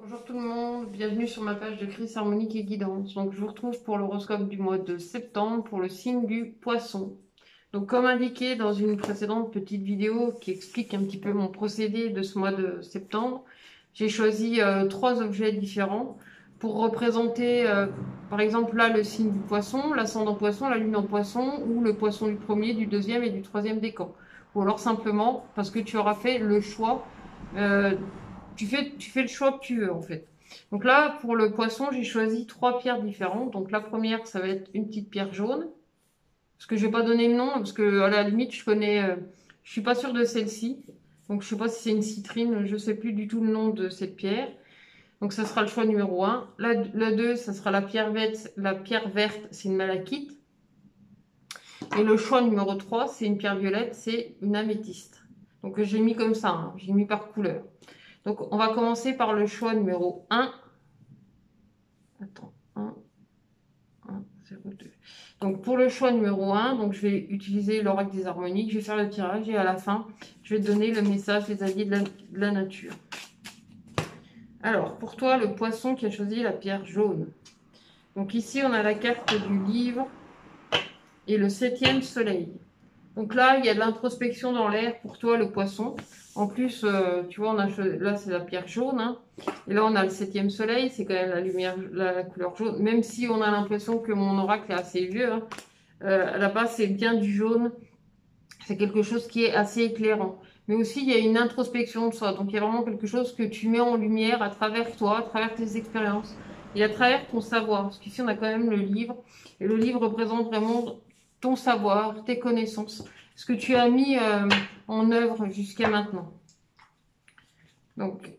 Bonjour tout le monde, bienvenue sur ma page de Chris Harmonique et Guidance. Donc je vous retrouve pour l'horoscope du mois de septembre pour le signe du Poisson. Donc comme indiqué dans une précédente petite vidéo qui explique un petit peu mon procédé de ce mois de septembre, j'ai choisi trois objets différents pour représenter par exemple là le signe du Poisson, l'ascendant Poisson, la lune en Poisson ou le Poisson du premier, du deuxième et du troisième décan. Ou alors simplement parce que tu auras fait le choix euh, tu fais le choix que tu veux en fait. Donc là, pour le poisson, j'ai choisi trois pierres différentes. Donc la première, ça va être une petite pierre jaune. Parce que je vais pas donner le nom, parce que à la limite, je suis pas sûre de celle-ci. Donc je sais pas si c'est une citrine, je sais plus du tout le nom de cette pierre. Donc ça sera le choix numéro un. La 2, ça sera la pierre verte. La pierre verte, c'est une malachite. Et le choix numéro 3, c'est une pierre violette, c'est une améthyste. Donc j'ai mis comme ça, hein, j'ai mis par couleur. Donc, on va commencer par le choix numéro un. Attends, 1, 1, 0, 2. Donc, pour le choix numéro un, donc, je vais utiliser l'oracle des harmoniques. Je vais faire le tirage et à la fin, je vais te donner le message des alliés de la nature. Alors, pour toi, le poisson qui a choisi la pierre jaune. Donc, ici, on a la carte du livre et le 7e soleil. Donc là, il y a de l'introspection dans l'air pour toi, le poisson. En plus, tu vois, là, c'est la pierre jaune, hein. Et là, on a le 7e soleil, c'est quand même la lumière, la couleur jaune. Même si on a l'impression que mon oracle est assez vieux, hein, à la base, c'est bien du jaune. C'est quelque chose qui est assez éclairant. Mais aussi, il y a une introspection de soi. Donc, il y a vraiment quelque chose que tu mets en lumière à travers toi, à travers tes expériences et à travers ton savoir. Parce qu'ici, on a quand même le livre. Et le livre représente vraiment ton savoir, tes connaissances, ce que tu as mis en œuvre jusqu'à maintenant. Donc,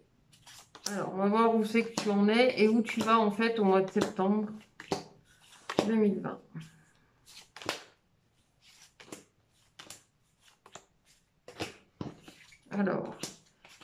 alors, on va voir où c'est que tu en es et où tu vas en fait au mois de septembre 2020. Alors,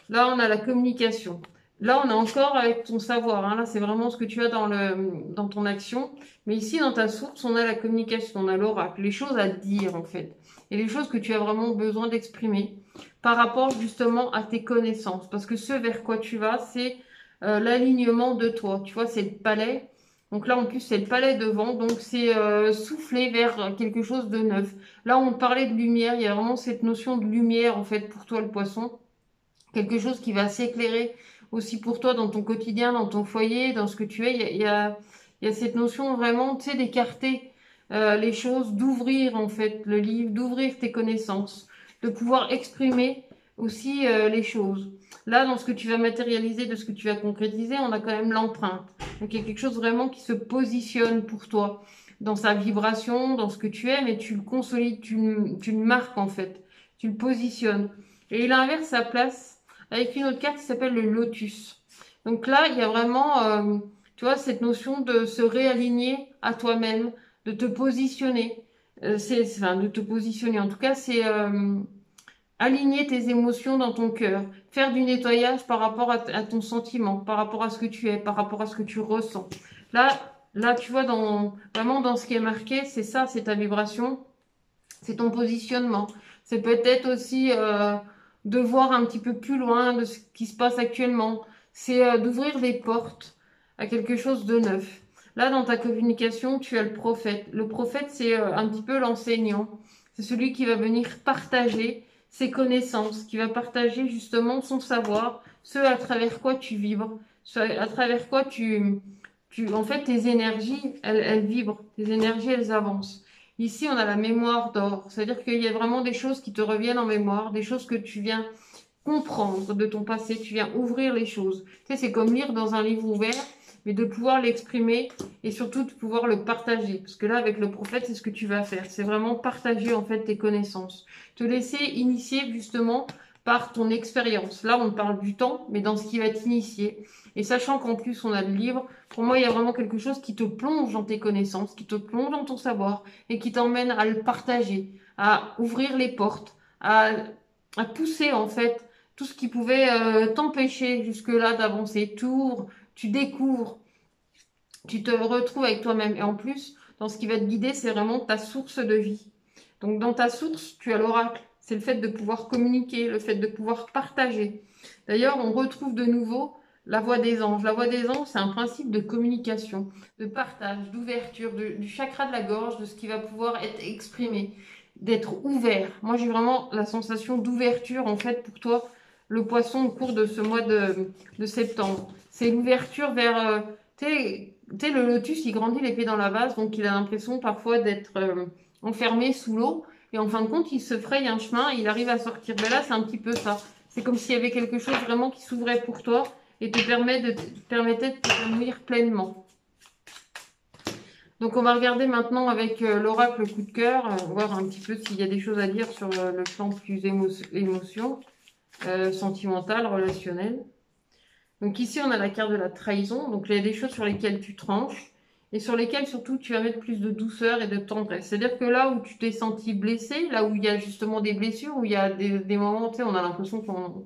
là, on a la communication. Là, on est encore avec ton savoir, hein. Là, c'est vraiment ce que tu as dans ton action. Mais ici, dans ta source, on a la communication, on a l'oracle, les choses à dire en fait. Et les choses que tu as vraiment besoin d'exprimer par rapport justement à tes connaissances. Parce que ce vers quoi tu vas, c'est l'alignement de toi. Tu vois, c'est le palais. Donc là, en plus, c'est le palais devant. Donc, c'est souffler vers quelque chose de neuf. Là, on parlait de lumière. Il y a vraiment cette notion de lumière, en fait, pour toi, le poisson. Quelque chose qui va s'éclairer aussi pour toi dans ton quotidien, dans ton foyer, dans ce que tu es. Il y a cette notion vraiment, tu sais, d'écarter les choses, d'ouvrir en fait le livre, d'ouvrir tes connaissances, de pouvoir exprimer aussi les choses. Là, dans ce que tu vas matérialiser, de ce que tu vas concrétiser, on a quand même l'empreinte. Donc il y a quelque chose vraiment qui se positionne pour toi dans sa vibration, dans ce que tu es, mais tu le consolides, tu le marques en fait, tu le positionnes. Et il inverse sa place avec une autre carte qui s'appelle le lotus. Donc là, il y a vraiment, tu vois, cette notion de se réaligner à toi-même, de te positionner. Enfin, de te positionner. En tout cas, c'est aligner tes émotions dans ton cœur, faire du nettoyage par rapport à ton sentiment, par rapport à ce que tu es, par rapport à ce que tu ressens. Là, tu vois, vraiment dans ce qui est marqué, c'est ça, c'est ta vibration, c'est ton positionnement. C'est peut-être aussi de voir un petit peu plus loin de ce qui se passe actuellement. C'est d'ouvrir des portes à quelque chose de neuf. Là, dans ta communication, tu as le prophète. Le prophète, c'est un petit peu l'enseignant. C'est celui qui va venir partager ses connaissances, qui va partager justement son savoir, ce à travers quoi tu vibres, ce à travers quoi en fait, tes énergies, elles vibrent, tes énergies, elles avancent. Ici, on a la mémoire d'or. C'est-à-dire qu'il y a vraiment des choses qui te reviennent en mémoire, des choses que tu viens comprendre de ton passé, tu viens ouvrir les choses. Tu sais, c'est comme lire dans un livre ouvert, mais de pouvoir l'exprimer et surtout de pouvoir le partager. Parce que là, avec le prophète, c'est ce que tu vas faire. C'est vraiment partager en fait tes connaissances. Te laisser initier justement par ton expérience. Là, on parle du temps, mais dans ce qui va t'initier. Et sachant qu'en plus, on a le livre, pour moi, il y a vraiment quelque chose qui te plonge dans tes connaissances, qui te plonge dans ton savoir et qui t'emmène à le partager, à ouvrir les portes, à pousser en fait tout ce qui pouvait t'empêcher jusque-là d'avancer. Tu découvres, tu te retrouves avec toi-même. Et en plus, dans ce qui va te guider, c'est vraiment ta source de vie. Donc dans ta source, tu as l'oracle. C'est le fait de pouvoir communiquer, le fait de pouvoir partager. D'ailleurs, on retrouve de nouveau la voix des anges. La voix des anges, c'est un principe de communication, de partage, d'ouverture, du chakra de la gorge, de ce qui va pouvoir être exprimé, d'être ouvert. Moi, j'ai vraiment la sensation d'ouverture, en fait, pour toi, le poisson, au cours de ce mois de septembre. C'est l'ouverture vers... tu sais, le lotus, il grandit les pieds dans la vase, donc il a l'impression parfois d'être enfermé sous l'eau. Et en fin de compte, il se fraye un chemin et il arrive à sortir. Ben là, c'est un petit peu ça. C'est comme s'il y avait quelque chose vraiment qui s'ouvrait pour toi et permettait de t'épanouir pleinement. Donc on va regarder maintenant avec l'oracle coup de cœur, voir un petit peu s'il y a des choses à dire sur le plan plus émotion, sentimentale, relationnelle. Donc ici on a la carte de la trahison, donc il y a des choses sur lesquelles tu tranches et sur lesquelles surtout tu vas mettre plus de douceur et de tendresse. C'est-à-dire que là où tu t'es senti blessé, là où il y a justement des blessures, où il y a des moments, tu sais, on a l'impression qu'on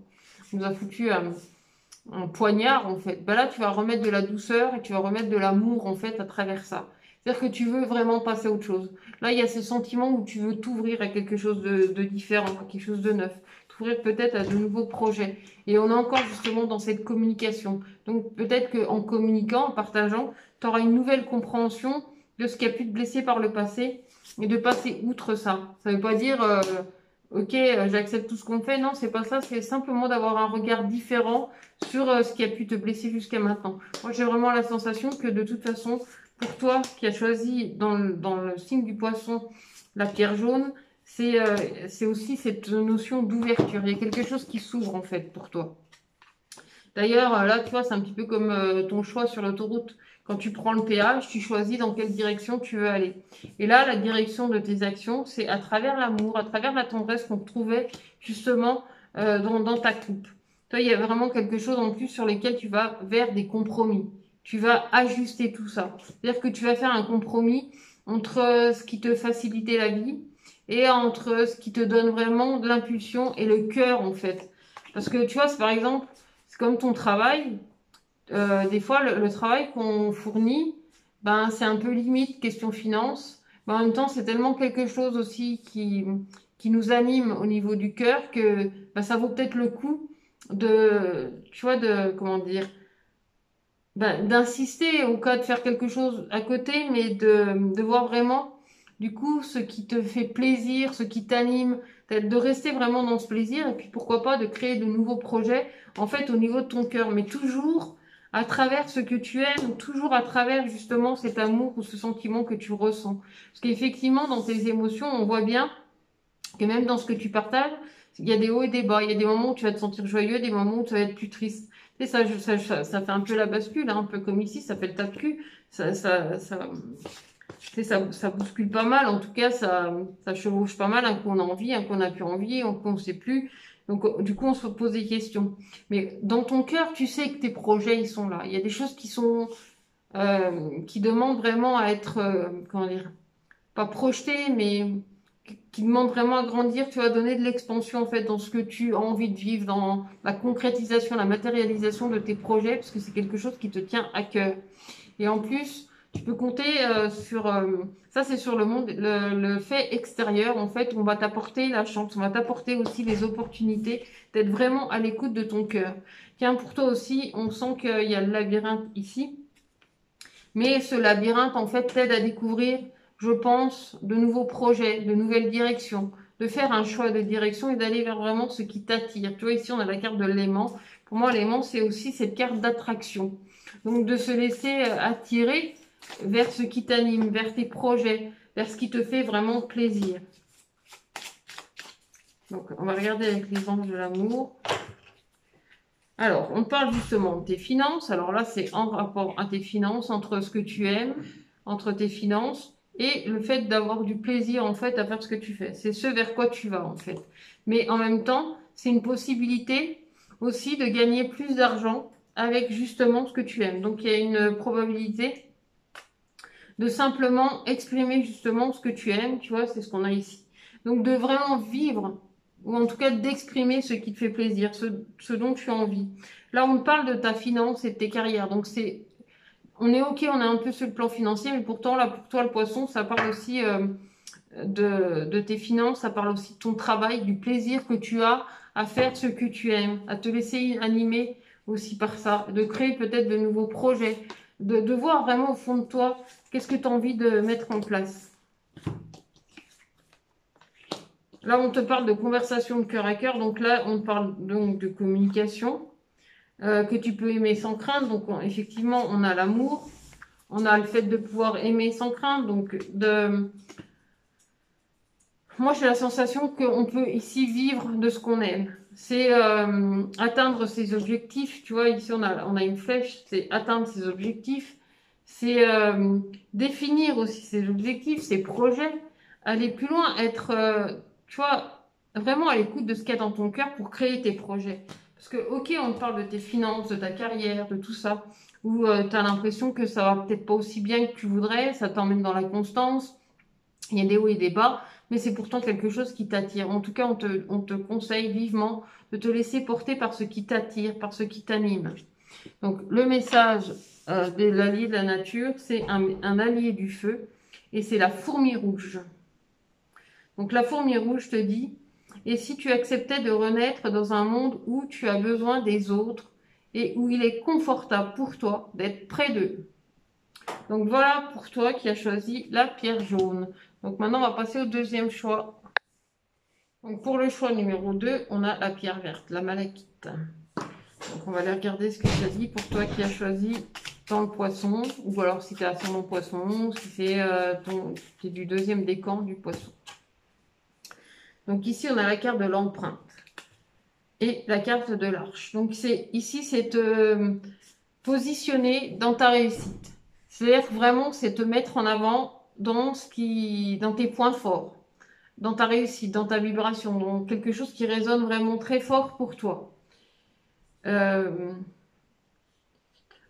nous a foutu un poignard en fait. Ben là, tu vas remettre de la douceur et tu vas remettre de l'amour en fait à travers ça. C'est-à-dire que tu veux vraiment passer à autre chose. Là, il y a ce sentiment où tu veux t'ouvrir à quelque chose de différent, à quelque chose de neuf, t'ouvrir peut-être à de nouveaux projets. Et on est encore justement dans cette communication. Donc peut-être qu'en communiquant, en partageant, tu auras une nouvelle compréhension de ce qui a pu te blesser par le passé et de passer outre ça. Ça ne veut pas dire ok, j'accepte tout ce qu'on fait. Non, c'est pas ça. C'est simplement d'avoir un regard différent sur ce qui a pu te blesser jusqu'à maintenant. Moi, j'ai vraiment la sensation que de toute façon, pour toi qui as choisi dans le signe du poisson la pierre jaune, c'est aussi cette notion d'ouverture. Il y a quelque chose qui s'ouvre en fait pour toi. D'ailleurs, là, tu vois, c'est un petit peu comme ton choix sur l'autoroute. Quand tu prends le péage, tu choisis dans quelle direction tu veux aller. Et là, la direction de tes actions, c'est à travers l'amour, à travers la tendresse qu'on trouvait justement dans ta coupe. Toi, il y a vraiment quelque chose en plus sur lequel tu vas vers des compromis. Tu vas ajuster tout ça. C'est-à-dire que tu vas faire un compromis entre ce qui te facilitait la vie et entre ce qui te donne vraiment de l'impulsion et le cœur, en fait. Parce que tu vois, c'est par exemple, c'est comme ton travail. Des fois, le travail qu'on fournit, ben, c'est un peu limite, question finance. Mais en même temps, c'est tellement quelque chose aussi qui nous anime au niveau du cœur que ben, ça vaut peut-être le coup tu vois, comment dire, ben, d'insister au cas de faire quelque chose à côté, mais de voir vraiment, du coup, ce qui te fait plaisir, ce qui t'anime, de rester vraiment dans ce plaisir, et puis pourquoi pas de créer de nouveaux projets, en fait, au niveau de ton cœur, mais toujours à travers ce que tu aimes, toujours à travers justement cet amour ou ce sentiment que tu ressens. Parce qu'effectivement, dans tes émotions, on voit bien que même dans ce que tu partages, il y a des hauts et des bas. Il y a des moments où tu vas te sentir joyeux, des moments où tu vas être plus triste. Tu sais, ça fait un peu la bascule, hein, un peu comme ici, ça fait le tape-cul. Tu sais, ça bouscule pas mal. En tout cas, ça chevauche pas mal. Un coup, on a envie, un coup, on n'a plus envie, un coup, on ne sait plus. Donc, du coup, on se pose des questions. Mais dans ton cœur, tu sais que tes projets, ils sont là. Il y a des choses qui demandent vraiment à être, comment dire, pas projetées, mais qui demande vraiment à grandir, tu vas donner de l'expansion en fait dans ce que tu as envie de vivre, dans la concrétisation, la matérialisation de tes projets, parce que c'est quelque chose qui te tient à cœur. Et en plus, tu peux compter sur ça, c'est sur le monde, le fait extérieur. En fait, on va t'apporter la chance, on va t'apporter aussi les opportunités d'être vraiment à l'écoute de ton cœur. Tiens, pour toi aussi, on sent qu'il y a le labyrinthe ici, mais ce labyrinthe en fait t'aide à découvrir, je pense, de nouveaux projets, de nouvelles directions, de faire un choix de direction et d'aller vers vraiment ce qui t'attire. Tu vois, ici, on a la carte de l'aimant. Pour moi, l'aimant, c'est aussi cette carte d'attraction. Donc, de se laisser attirer vers ce qui t'anime, vers tes projets, vers ce qui te fait vraiment plaisir. Donc, on va regarder avec les anges de l'amour. Alors, on parle justement de tes finances. Alors là, c'est en rapport à tes finances, entre ce que tu aimes, entre tes finances et le fait d'avoir du plaisir en fait à faire ce que tu fais. C'est ce vers quoi tu vas en fait. Mais en même temps, c'est une possibilité aussi de gagner plus d'argent avec justement ce que tu aimes. Donc, il y a une probabilité de simplement exprimer justement ce que tu aimes. Tu vois, c'est ce qu'on a ici. Donc, de vraiment vivre ou en tout cas d'exprimer ce qui te fait plaisir, ce dont tu as envie. Là, on parle de ta finance et de tes carrières. Donc, on est OK, on est un peu sur le plan financier, mais pourtant, là, pour toi, le poisson, ça parle aussi de tes finances, ça parle aussi de ton travail, du plaisir que tu as à faire ce que tu aimes, à te laisser animer aussi par ça, de créer peut-être de nouveaux projets, de voir vraiment au fond de toi, qu'est-ce que tu as envie de mettre en place. Là, on te parle de conversation de cœur à cœur, donc là, on parle donc de communication, que tu peux aimer sans crainte. Donc, effectivement, on a l'amour, on a le fait de pouvoir aimer sans crainte, donc moi, j'ai la sensation qu'on peut ici vivre de ce qu'on aime. C'est atteindre ses objectifs. Tu vois, ici, on a une flèche, c'est atteindre ses objectifs. C'est définir aussi ses objectifs, ses projets. Aller plus loin, être, tu vois, vraiment à l'écoute de ce qu'il y a dans ton cœur pour créer tes projets. Parce que, ok, on te parle de tes finances, de ta carrière, de tout ça, où tu as l'impression que ça va peut-être pas aussi bien que tu voudrais, ça t'emmène dans la constance. Il y a des hauts et des bas, mais c'est pourtant quelque chose qui t'attire. En tout cas, on te conseille vivement de te laisser porter par ce qui t'attire, par ce qui t'anime. Donc, le message de l'allié de la nature, c'est un allié du feu, et c'est la fourmi rouge. Donc, la fourmi rouge te dit, et si tu acceptais de renaître dans un monde où tu as besoin des autres, et où il est confortable pour toi d'être près d'eux. Donc voilà pour toi qui as choisi la pierre jaune. Donc maintenant, on va passer au deuxième choix. Donc pour le choix numéro 2, on a la pierre verte, la malachite. Donc on va aller regarder ce que ça dit pour toi qui as choisi dans le poisson, ou alors si tu es ascendant poisson, si c'est du deuxième décan du poisson. Donc ici, on a la carte de l'empreinte et la carte de l'arche. Donc ici, c'est te positionner dans ta réussite. C'est-à-dire vraiment, c'est te mettre en avant dans tes points forts, dans ta réussite, dans ta vibration, dans quelque chose qui résonne vraiment très fort pour toi.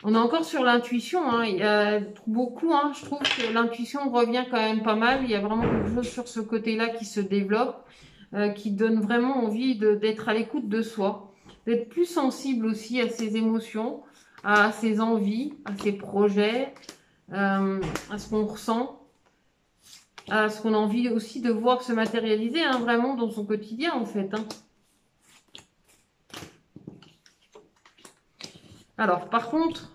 On est encore sur l'intuition, hein. Il y a beaucoup, hein. Je trouve que l'intuition revient quand même pas mal. Il y a vraiment quelque chose sur ce côté-là qui se développe, qui donne vraiment envie d'être à l'écoute de soi, d'être plus sensible aussi à ses émotions, à ses envies, à ses projets, à ce qu'on ressent, à ce qu'on a envie aussi de voir se matérialiser, hein, vraiment dans son quotidien en fait, hein. Alors par contre,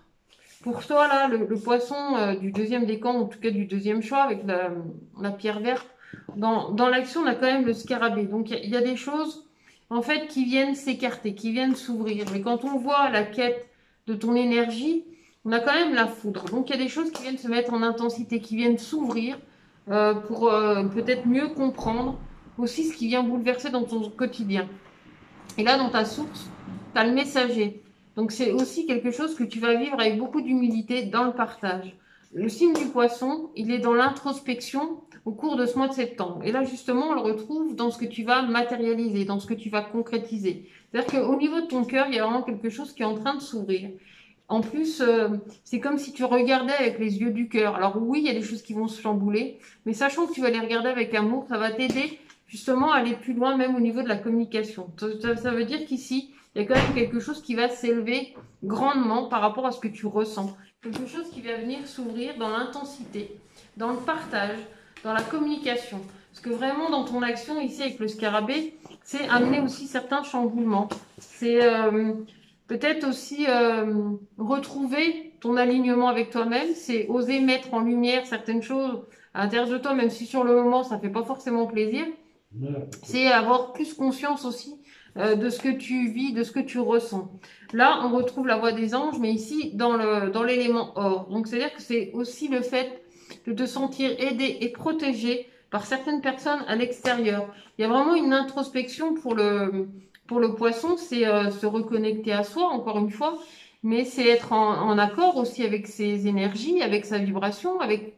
pour toi là, le poisson du deuxième décan, en tout cas du deuxième choix avec la pierre verte, dans l'action on a quand même le scarabée. Donc il y a des choses en fait qui viennent s'écarter, qui viennent s'ouvrir. Mais quand on voit la quête de ton énergie, on a quand même la foudre. Donc il y a des choses qui viennent se mettre en intensité, qui viennent s'ouvrir pour peut-être mieux comprendre aussi ce qui vient bouleverser dans ton quotidien. Et là, dans ta source, tu as le messager. Donc c'est aussi quelque chose que tu vas vivre avec beaucoup d'humilité dans le partage. Le signe du poisson, il est dans l'introspection au cours de ce mois de septembre. Et là, justement, on le retrouve dans ce que tu vas matérialiser, dans ce que tu vas concrétiser. C'est-à-dire qu'au niveau de ton cœur, il y a vraiment quelque chose qui est en train de s'ouvrir. En plus, c'est comme si tu regardais avec les yeux du cœur. Alors oui, il y a des choses qui vont se chambouler, mais sachant que tu vas les regarder avec amour, ça va t'aider justement à aller plus loin, même au niveau de la communication. Ça veut dire qu'ici, il y a quand même quelque chose qui va s'élever grandement par rapport à ce que tu ressens. Quelque chose qui va venir s'ouvrir dans l'intensité, dans le partage, dans la communication. Parce que vraiment, dans ton action ici avec le scarabée, c'est amener aussi certains chamboulements. C'est peut-être aussi retrouver ton alignement avec toi-même. C'est oser mettre en lumière certaines choses à l'intérieur de toi, même si sur le moment, ça ne fait pas forcément plaisir. C'est avoir plus conscience aussi de ce que tu vis, de ce que tu ressens. Là, on retrouve la voix des anges, mais ici, dans l'élément or. Donc, c'est-à-dire que c'est aussi le fait de te sentir aidé et protégé par certaines personnes à l'extérieur. Il y a vraiment une introspection pour le poisson, c'est se reconnecter à soi, encore une fois, mais c'est être en accord aussi avec ses énergies, avec sa vibration, avec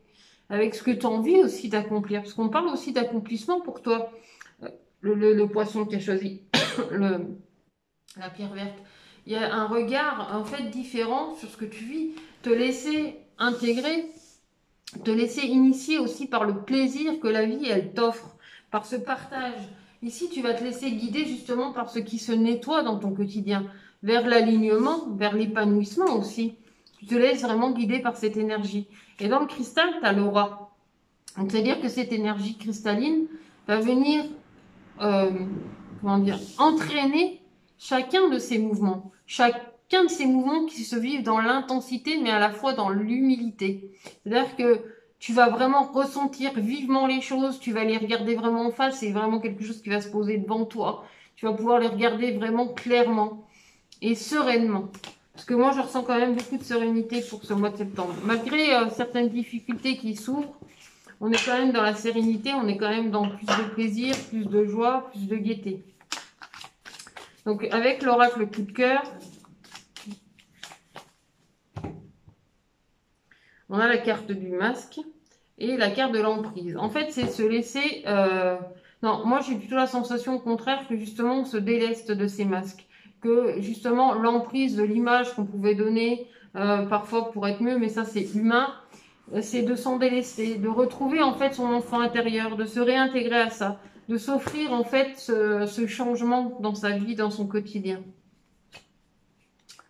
ce que tu as envie aussi d'accomplir. Parce qu'on parle aussi d'accomplissement pour toi. Le poisson qui a choisi la pierre verte. Il y a un regard en fait différent sur ce que tu vis. Te laisser intégrer, te laisser initier aussi par le plaisir que la vie elle t'offre, par ce partage. Ici, tu vas te laisser guider justement par ce qui se nettoie dans ton quotidien, vers l'alignement, vers l'épanouissement aussi. Tu te laisses vraiment guider par cette énergie. Et dans le cristal, tu as l'aura. Donc, c'est-à-dire que cette énergie cristalline va venir comment dire, entraîner chacun de ces mouvements, chacun qu'un de ces mouvements qui se vivent dans l'intensité, mais à la fois dans l'humilité. C'est-à-dire que tu vas vraiment ressentir vivement les choses, tu vas les regarder vraiment en face, c'est vraiment quelque chose qui va se poser devant toi. Tu vas pouvoir les regarder vraiment clairement et sereinement. Parce que moi, je ressens quand même beaucoup de sérénité pour ce mois de septembre. Malgré certaines difficultés qui s'ouvrent, on est quand même dans la sérénité, on est quand même dans plus de plaisir, plus de joie, plus de gaieté. Donc, avec l'oracle coup de cœur, on a la carte du masque et la carte de l'emprise. En fait, c'est se laisser... Non, moi, j'ai plutôt la sensation au contraire que justement, on se déleste de ces masques. Que justement, l'emprise de l'image qu'on pouvait donner parfois pour être mieux, mais ça, c'est humain, c'est de s'en délester, de retrouver en fait son enfant intérieur, de se réintégrer à ça, de s'offrir en fait ce changement dans sa vie, dans son quotidien.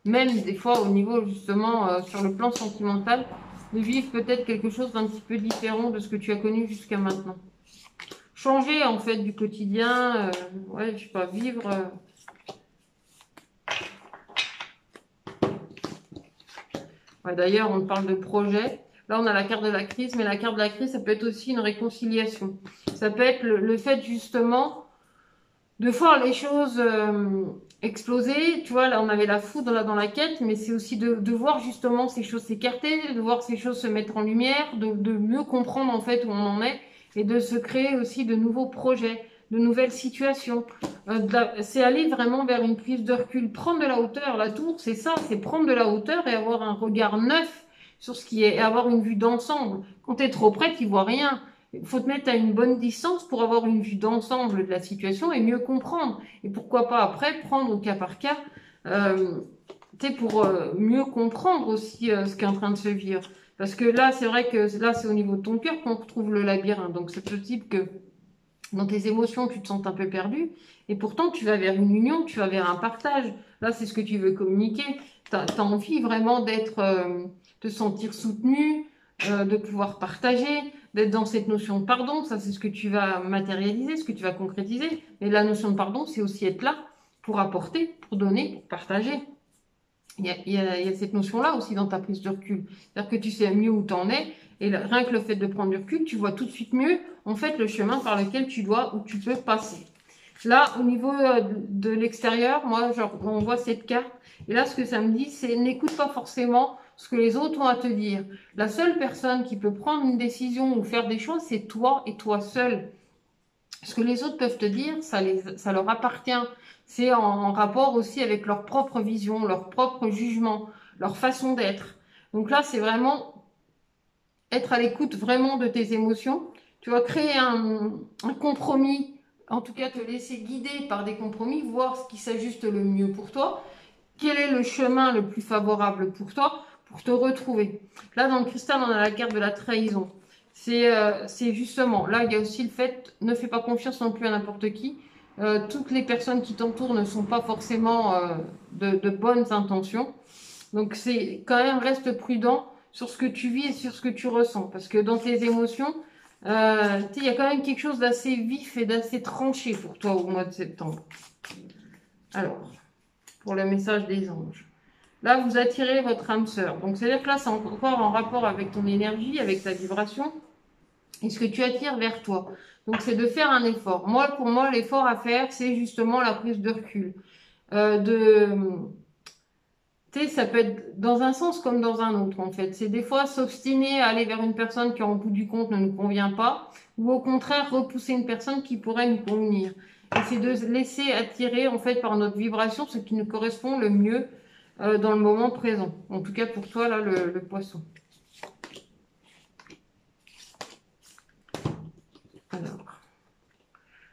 Même des fois au niveau justement sur le plan sentimental, de vivre peut-être quelque chose d'un petit peu différent de ce que tu as connu jusqu'à maintenant. Changer en fait du quotidien, ouais, je sais pas, vivre... Ouais, d'ailleurs, on parle de projet. Là, on a la carte de la crise, mais la carte de la crise, ça peut être aussi une réconciliation. Ça peut être le fait justement de voir les choses exploser. Tu vois, là, on avait la foudre là, dans la quête, mais c'est aussi de voir justement ces choses s'écarter, de voir ces choses se mettre en lumière, de mieux comprendre en fait où on en est et de se créer aussi de nouveaux projets, de nouvelles situations. C'est aller vraiment vers une prise de recul, prendre de la hauteur. La tour, c'est ça, c'est prendre de la hauteur et avoir un regard neuf sur ce qui est, et avoir une vue d'ensemble. Quand tu es trop près, tu vois rien. Il faut te mettre à une bonne distance pour avoir une vue d'ensemble de la situation et mieux comprendre. Et pourquoi pas après prendre au cas par cas, pour mieux comprendre aussi ce qui est en train de se vivre. Parce que là, c'est vrai que là, c'est au niveau de ton cœur qu'on retrouve le labyrinthe. Donc, c'est possible que dans tes émotions, tu te sens un peu perdu. Et pourtant, tu vas vers une union, tu vas vers un partage. Là, c'est ce que tu veux communiquer. Tu as envie vraiment d'être, te sentir soutenu, de pouvoir partager, d'être dans cette notion de pardon. Ça, c'est ce que tu vas matérialiser, ce que tu vas concrétiser. Mais la notion de pardon, c'est aussi être là pour apporter, pour donner, pour partager. Il y a cette notion-là aussi dans ta prise de recul. C'est-à-dire que tu sais mieux où tu en es. Et rien que le fait de prendre du recul, tu vois tout de suite mieux, en fait, le chemin par lequel tu dois ou tu peux passer. Là, au niveau de l'extérieur, moi, on voit cette carte. Et là, ce que ça me dit, c'est n'écoute pas forcément ce que les autres ont à te dire. La seule personne qui peut prendre une décision ou faire des choses, c'est toi et toi seul. Ce que les autres peuvent te dire, ça leur appartient. C'est en rapport aussi avec leur propre vision, leur propre jugement, leur façon d'être. Donc là, c'est vraiment être à l'écoute vraiment de tes émotions. Tu vas créer un compromis, en tout cas te laisser guider par des compromis, voir ce qui s'ajuste le mieux pour toi. Quel est le chemin le plus favorable pour toi pour te retrouver. Là, dans le cristal, on a la carte de la trahison. C'est justement, là, il y a aussi le fait, ne fais pas confiance non plus à n'importe qui. Toutes les personnes qui t'entourent ne sont pas forcément de bonnes intentions. Donc, c'est quand même, reste prudent sur ce que tu vis et sur ce que tu ressens. Parce que dans tes émotions, il y a quand même quelque chose d'assez vif et d'assez tranché pour toi au mois de septembre. Alors, pour le message des anges. Là, vous attirez votre âme sœur. Donc, c'est-à-dire que là, c'est encore en rapport avec ton énergie, avec ta vibration et ce que tu attires vers toi. Donc, c'est de faire un effort. Moi, pour moi, l'effort à faire, c'est justement la prise de recul. Tu sais, ça peut être dans un sens comme dans un autre, en fait. C'est des fois s'obstiner à aller vers une personne qui, en bout du compte, ne nous convient pas, ou au contraire, repousser une personne qui pourrait nous convenir. Et c'est de laisser attirer, en fait, par notre vibration, ce qui nous correspond le mieux dans le moment présent. En tout cas, pour toi, là, le poisson. Alors,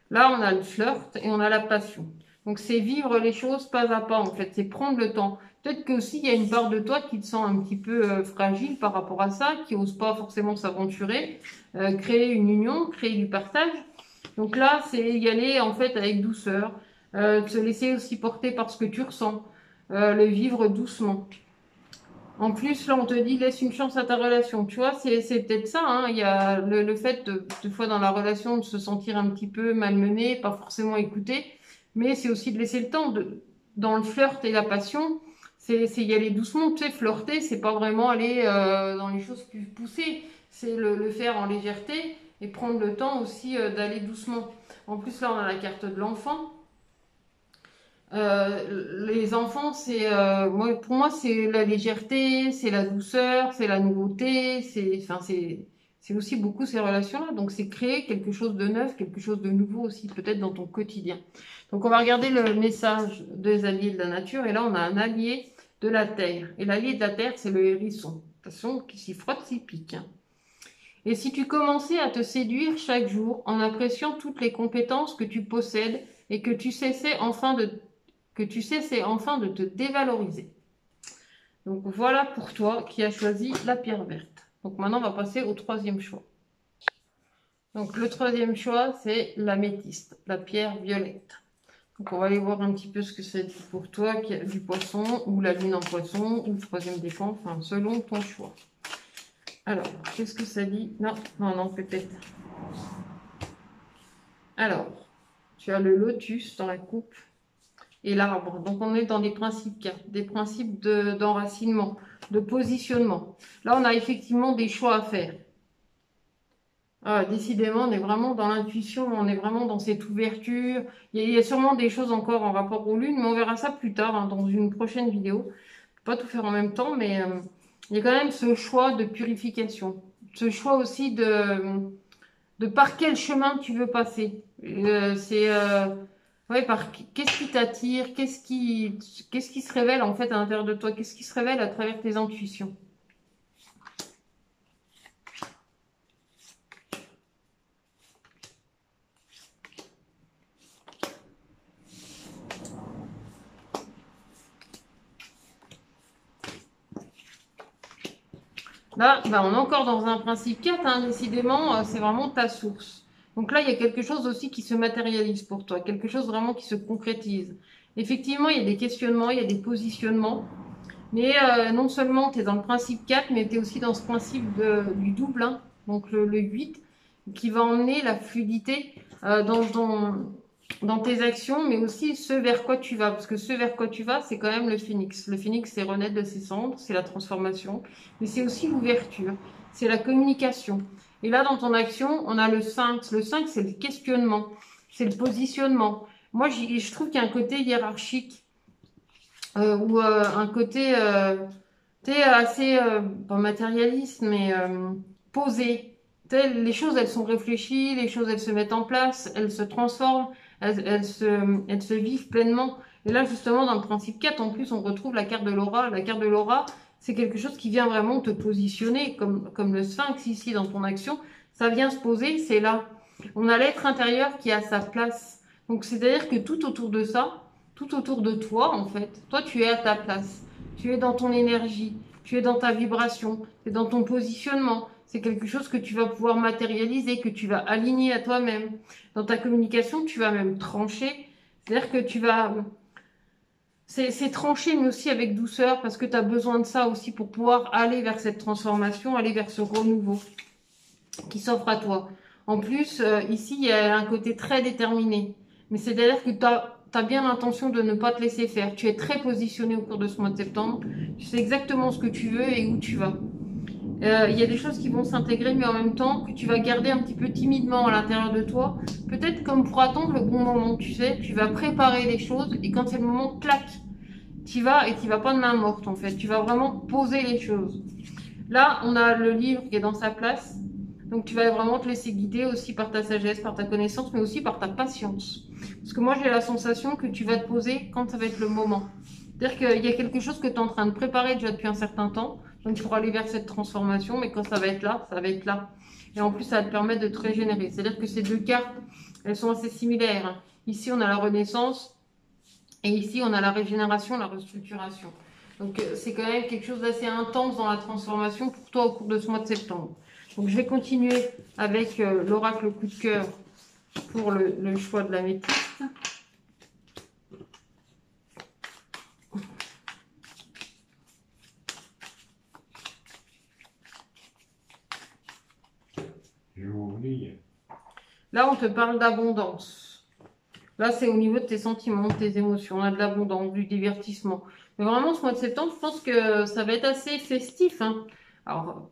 là, on a le flirt et on a la passion. Donc, c'est vivre les choses pas à pas, en fait. C'est prendre le temps. Peut-être qu'aussi, il y a une part de toi qui te sent un petit peu fragile par rapport à ça, qui n'ose pas forcément s'aventurer, créer une union, créer du partage. Donc là, c'est y aller, en fait, avec douceur, se laisser aussi porter par ce que tu ressens, le vivre doucement. En plus, là, on te dit, laisse une chance à ta relation. Tu vois, c'est peut-être ça, hein. Il y a le fait, des fois, dans la relation, de se sentir un petit peu malmené, pas forcément écouté. Mais c'est aussi de laisser le temps. Dans le flirt et la passion, c'est y aller doucement, tu sais, flirter, c'est pas vraiment aller dans les choses plus poussées, c'est le faire en légèreté et prendre le temps aussi d'aller doucement. En plus, là, on a la carte de l'enfant. Les enfants, pour moi, c'est la légèreté, c'est la douceur, c'est la nouveauté, c'est aussi beaucoup ces relations-là. Donc, c'est créer quelque chose de neuf, quelque chose de nouveau aussi, peut-être dans ton quotidien. Donc, on va regarder le message des alliés de la nature. Et là, on a un allié de la terre. Et l'allié de la terre, c'est le hérisson. De toute façon, qui s'y frotte, s'y pique, hein. Et si tu commençais à te séduire chaque jour en appréciant toutes les compétences que tu possèdes et que tu cessais enfin de te dévaloriser. Donc voilà pour toi qui as choisi la pierre verte. Donc maintenant, on va passer au troisième choix. Donc le troisième choix, c'est l'améthyste, la pierre violette. Donc on va aller voir un petit peu ce que ça dit pour toi, qui a du poisson, ou la lune en poisson, ou le troisième décan, enfin selon ton choix. Alors, qu'est-ce que ça dit? Non, non, non, peut-être. Alors, tu as le lotus dans la coupe et l'arbre. Donc, on est dans des principes 4, des principes d'enracinement, de positionnement. Là, on a effectivement des choix à faire. Ah, décidément, on est vraiment dans l'intuition, on est vraiment dans cette ouverture. Il y a sûrement des choses encore en rapport aux lunes, mais on verra ça plus tard, hein, dans une prochaine vidéo. Pas tout faire en même temps, mais il y a quand même ce choix de purification. Ce choix aussi de par quel chemin tu veux passer. Ouais, qu'est-ce qui t'attire, qu'est-ce qui se révèle en fait à l'intérieur de toi, qu'est-ce qui se révèle à travers tes intuitions. Là, bah, on est encore dans un principe 4, hein, décidément, c'est vraiment ta source. Donc là, il y a quelque chose aussi qui se matérialise pour toi, quelque chose vraiment qui se concrétise. Effectivement, il y a des questionnements, il y a des positionnements, mais non seulement tu es dans le principe 4, mais tu es aussi dans ce principe du double, hein, donc le 8, qui va emmener la fluidité dans tes actions, mais aussi ce vers quoi tu vas. Parce que ce vers quoi tu vas, c'est quand même le phénix. Le phénix, c'est renaître de ses cendres, c'est la transformation, mais c'est aussi l'ouverture, c'est la communication. Et là, dans ton action, on a le 5. Le 5, c'est le questionnement, c'est le positionnement. Moi, je trouve qu'il y a un côté hiérarchique, ou un côté assez, pas matérialiste, mais posé. Les choses, elles sont réfléchies, les choses, elles se mettent en place, elles se transforment, elles se vivent pleinement. Et là, justement, dans le principe 4, en plus, on retrouve la carte de l'aura. La carte de l'aura, c'est quelque chose qui vient vraiment te positionner, comme le sphinx ici dans ton action. Ça vient se poser, c'est là. On a l'être intérieur qui a sa place. Donc, c'est-à-dire que tout autour de ça, tout autour de toi, en fait, toi, tu es à ta place. Tu es dans ton énergie, tu es dans ta vibration, tu es dans ton positionnement. C'est quelque chose que tu vas pouvoir matérialiser, que tu vas aligner à toi-même. Dans ta communication, tu vas même trancher. C'est-à-dire que tu vas... C'est trancher, mais aussi avec douceur, parce que tu as besoin de ça aussi pour pouvoir aller vers cette transformation, aller vers ce renouveau qui s'offre à toi. En plus, ici, il y a un côté très déterminé. Mais c'est-à-dire que tu as bien l'intention de ne pas te laisser faire. Tu es très positionné au cours de ce mois de septembre. Tu sais exactement ce que tu veux et où tu vas. Il y a des choses qui vont s'intégrer, mais en même temps que tu vas garder un petit peu timidement à l'intérieur de toi. Peut-être comme pour attendre le bon moment, tu sais. Tu vas préparer les choses et quand c'est le moment, clac, tu vas et tu vas pas de main morte en fait. Tu vas vraiment poser les choses. Là, on a le livre qui est dans sa place. Donc tu vas vraiment te laisser guider aussi par ta sagesse, par ta connaissance, mais aussi par ta patience. Parce que moi, j'ai la sensation que tu vas te poser quand ça va être le moment. C'est-à-dire qu'il y a quelque chose que tu es en train de préparer déjà depuis un certain temps, donc pour aller vers cette transformation, mais quand ça va être là, ça va être là. Et en plus, ça va te permettre de te régénérer. C'est-à-dire que ces deux cartes, elles sont assez similaires. Ici, on a la renaissance, et ici, on a la régénération, la restructuration. Donc c'est quand même quelque chose d'assez intense dans la transformation pour toi au cours de ce mois de septembre. Donc je vais continuer avec l'oracle coup de cœur pour le choix de la métiste. Là, on te parle d'abondance. Là, c'est au niveau de tes sentiments, de tes émotions. On a de l'abondance, du divertissement. Mais vraiment, ce mois de septembre, je pense que ça va être assez festif, hein. Alors,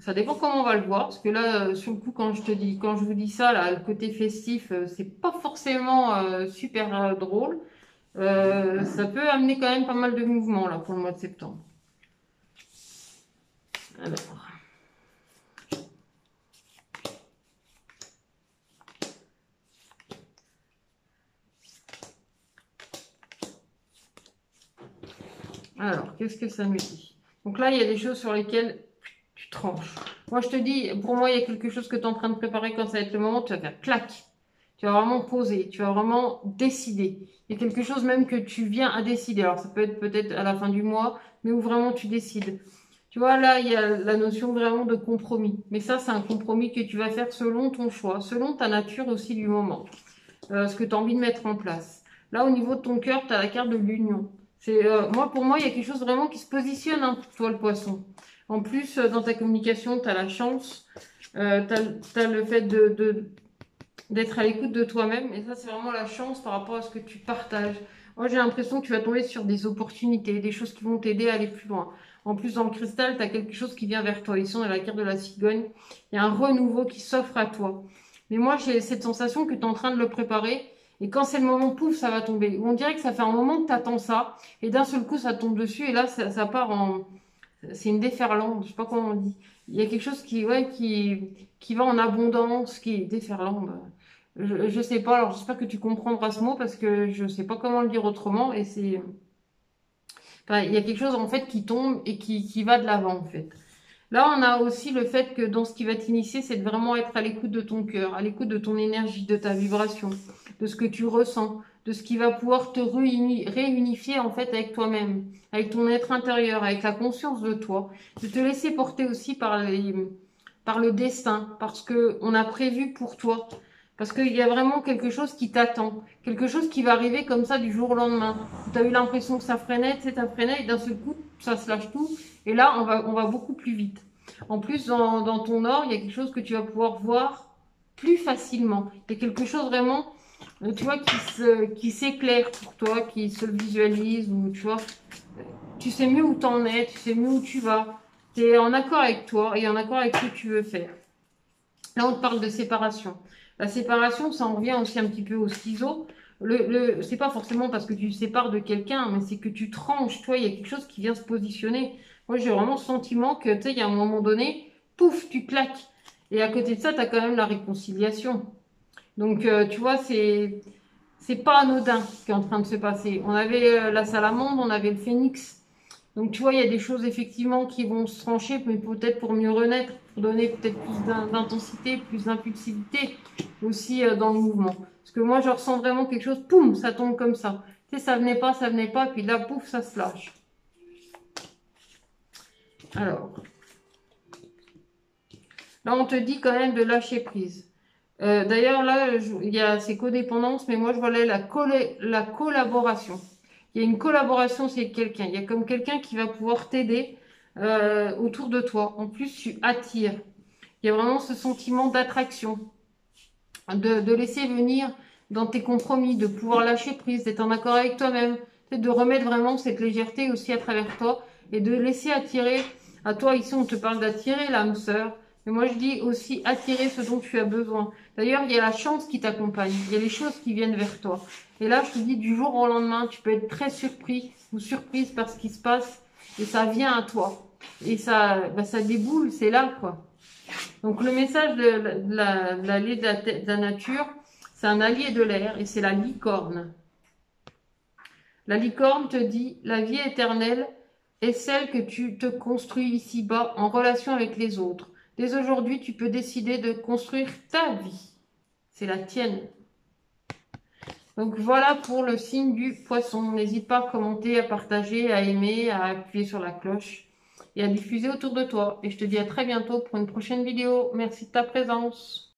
ça dépend comment on va le voir, parce que là, sur le coup, quand je vous dis ça, là, le côté festif, c'est pas forcément super drôle. Ça peut amener quand même pas mal de mouvements là pour le mois de septembre. Alors. Alors, qu'est-ce que ça me dit? Donc là, il y a des choses sur lesquelles tu tranches. Moi, je te dis, pour moi, il y a quelque chose que tu es en train de préparer quand ça va être le moment, tu vas faire clac. Tu vas vraiment poser, tu vas vraiment décider. Il y a quelque chose même que tu viens à décider. Alors, ça peut être peut-être à la fin du mois, mais où vraiment tu décides. Tu vois, là, il y a la notion vraiment de compromis. Mais ça, c'est un compromis que tu vas faire selon ton choix, selon ta nature aussi du moment, ce que tu as envie de mettre en place. Là, au niveau de ton cœur, tu as la carte de l'union. Pour moi, il y a quelque chose vraiment qui se positionne hein, pour toi, le poisson. En plus, dans ta communication, tu as la chance, tu as le fait d'être à l'écoute de toi-même. Et ça, c'est vraiment la chance par rapport à ce que tu partages. Moi, j'ai l'impression que tu vas tomber sur des opportunités, des choses qui vont t'aider à aller plus loin. En plus, dans le cristal, tu as quelque chose qui vient vers toi. Ici, on a la carte de la cigogne. Il y a un renouveau qui s'offre à toi. Mais moi, j'ai cette sensation que tu es en train de le préparer. Et quand c'est le moment, pouf, ça va tomber. On dirait que ça fait un moment que tu attends ça. Et d'un seul coup, ça tombe dessus. Et là, ça part en... C'est une déferlante. Je sais pas comment on dit. Il y a quelque chose qui va en abondance, qui est déferlante. Je sais pas. Alors, j'espère que tu comprendras ce mot parce que je sais pas comment le dire autrement. Et c'est... Enfin, il y a quelque chose, en fait, qui tombe et qui va de l'avant, en fait. Là, on a aussi le fait que dans ce qui va t'initier, c'est de vraiment être à l'écoute de ton cœur, à l'écoute de ton énergie, de ta vibration, de ce que tu ressens, de ce qui va pouvoir te réunifier en fait avec toi-même, avec ton être intérieur, avec la conscience de toi, de te laisser porter aussi par le destin, parce que on a prévu pour toi, parce qu'il y a vraiment quelque chose qui t'attend, quelque chose qui va arriver comme ça du jour au lendemain. Tu as eu l'impression que ça freinait, tu sais, ça freinait, et d'un seul coup, ça se lâche tout. Et là, on va beaucoup plus vite. En plus, dans ton or, il y a quelque chose que tu vas pouvoir voir plus facilement. Il y a quelque chose vraiment, tu vois, qui s'éclaire pour toi, qui se visualise, ou tu vois, tu sais mieux où t'en es, tu sais mieux où tu vas. Tu es en accord avec toi et en accord avec ce que tu veux faire. Là, on te parle de séparation. La séparation, ça en revient aussi un petit peu au ciseau. C'est pas forcément parce que tu te sépares de quelqu'un, mais c'est que tu tranches, toi, il y a quelque chose qui vient se positionner. Moi, j'ai vraiment le sentiment que, tu sais, il y a un moment donné, pouf, tu claques. Et à côté de ça, tu as quand même la réconciliation. Donc, tu vois, c'est pas anodin ce qui est en train de se passer. On avait la salamandre, on avait le phénix. Donc, tu vois, il y a des choses effectivement qui vont se trancher, mais peut-être pour mieux renaître, pour donner peut-être plus d'intensité, plus d'impulsivité aussi dans le mouvement. Parce que moi, je ressens vraiment quelque chose, poum, ça tombe comme ça. Tu sais, ça venait pas, puis là, pouf, ça se lâche. Alors, là, on te dit quand même de lâcher prise. D'ailleurs, là, il y a ces codépendances, mais moi, je vois là la collaboration. Il y a une collaboration, c'est quelqu'un. Il y a comme quelqu'un qui va pouvoir t'aider autour de toi. En plus, tu attires. Il y a vraiment ce sentiment d'attraction, de laisser venir dans tes compromis, de pouvoir lâcher prise, d'être en accord avec toi-même, de remettre vraiment cette légèreté aussi à travers toi et de laisser attirer à toi. Ici, on te parle d'attirer l'âme sœur. Mais moi, je dis aussi attirer ce dont tu as besoin. D'ailleurs, il y a la chance qui t'accompagne. Il y a les choses qui viennent vers toi. Et là, je te dis, du jour au lendemain, tu peux être très surpris ou surprise par ce qui se passe. Et ça vient à toi. Et ça, ça déboule, c'est là, quoi. Donc, le message de l'allié de la nature, c'est un allié de l'air et c'est la licorne. La licorne te dit, la vie éternelle est celle que tu te construis ici-bas en relation avec les autres. Dès aujourd'hui, tu peux décider de construire ta vie. C'est la tienne. Donc voilà pour le signe du poisson. N'hésite pas à commenter, à partager, à aimer, à appuyer sur la cloche et à diffuser autour de toi. Et je te dis à très bientôt pour une prochaine vidéo. Merci de ta présence.